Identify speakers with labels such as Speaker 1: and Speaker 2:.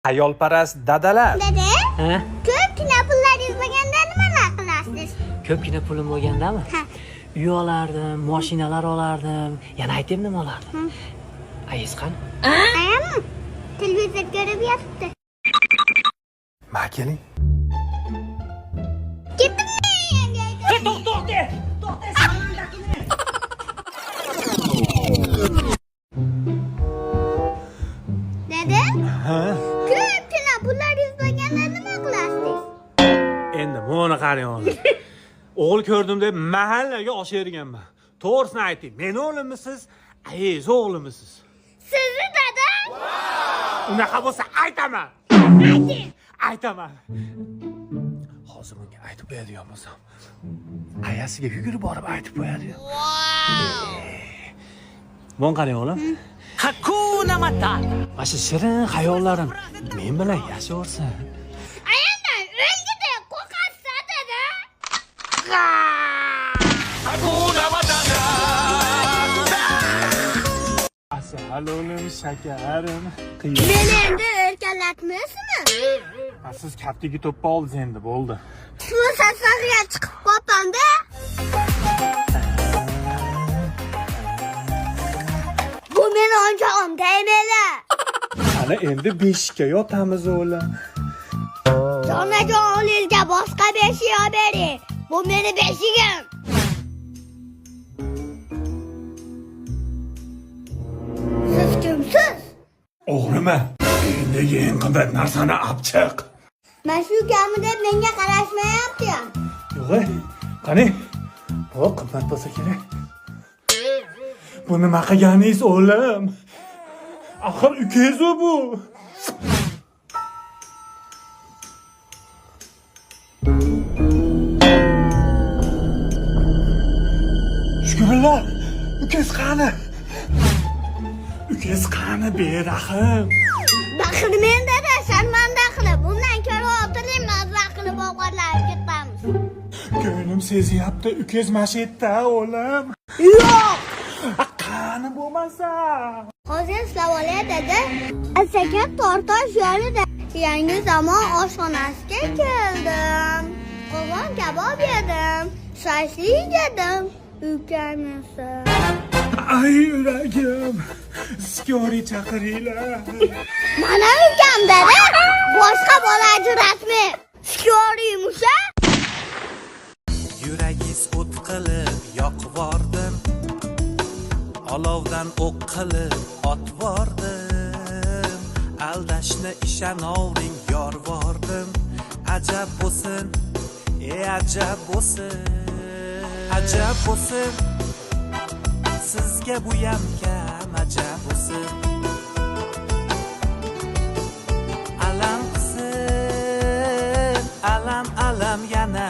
Speaker 1: Ayolparast dadalar.
Speaker 2: Dada,
Speaker 3: Ha?
Speaker 2: ko'pgina pullar yuzmaganda nimalar qilasiz?
Speaker 3: Ko'pgina pulim bo'lgandami?
Speaker 2: Ha.
Speaker 3: Uy olardim, mashinalar olardim. Yana aytaymi nima olardim? Ayiz qani?
Speaker 2: Ayam televizor ko'rib yotibdi.
Speaker 1: Ma keling.
Speaker 2: Ketdimmi?
Speaker 3: To'xta!
Speaker 2: Dada,
Speaker 1: Ha?
Speaker 2: ko'pgina pullar yuzmaganda nima qilasiz?
Speaker 1: Endi buni qarang hozir. O'g'il ko'rdim deb mahallaga osherganman. To'g'risini ayting, meni o'g'limisiz, ayiz o'g'limisiz?
Speaker 2: Sizni dada?
Speaker 1: Unaqa bo'lsa aytaman.
Speaker 2: Ayting.
Speaker 1: Aytaman. Hozir bunga aytib qo'yadigan bo'lsam, ayasiga yugurib borib aytib qo'yadi. Buni qarang o'g'lim.
Speaker 3: Hakuna Matata.
Speaker 1: Mana shu shirin xayollarim men bilan yashaversin.
Speaker 2: Ayamdan o'lgida qo'rqasiz dada.
Speaker 1: Asalolim, shakarim,
Speaker 2: Meni endi o'rganlatmaysizmi?
Speaker 1: siz kaptiga to'ppa oldingiz endi bo'ldi.
Speaker 2: Shu safarga chiqib qolsam-da. Bu meni o'nchog'im deydilar.
Speaker 1: Ana endi beshikka yotamiz o'g'lim.
Speaker 2: Jonajon o'g'lingizga boshqa beshik bering. Bu meni beshigim. Siz kimsiz?
Speaker 1: O'g'riman. Endigi eng qimmat narsani olib chiq.
Speaker 2: Men shu kami deb menga qarashmayapti-ya.
Speaker 1: Yo'q, qani? Bu qimmat bo'lsa kerak. Bu nima qilganingiz o'g'lim? Axir ukangiz bu. Shukrullah, ukangiz qani? Ukangiz qani berahim?
Speaker 2: Baqirmen dada, sharmanda qilib. Bundan ko'ra o'tirmaymiz, vaqtini bog'larga ketamiz.
Speaker 1: Ko'nglim sezyapti, ukangiz mashitda o'g'lim.
Speaker 2: Yo'q.
Speaker 1: Qani bo'lmasa?
Speaker 2: Hozir savolya dada. Asaka tortosh yo'lida yangi zamon oshxonasiga keldim. Qovun kabob yedim. Shashlik yedim. Ukamisi.
Speaker 1: Ay yuragim. Skori chaqiringlar.
Speaker 2: Mana ukam dada. Boshqa bola ajratma. Skori musha.
Speaker 4: Yuragiz o't qilib yoqvordim, olovdan o'q qilib otvordim, aldashni ishonavring yorvordim. Ajab bo'lsin, ajab bo'lsin, ajab bo'lsin, sizga bu ham kam ajab bo'lsin. Alam qilsin, alam yana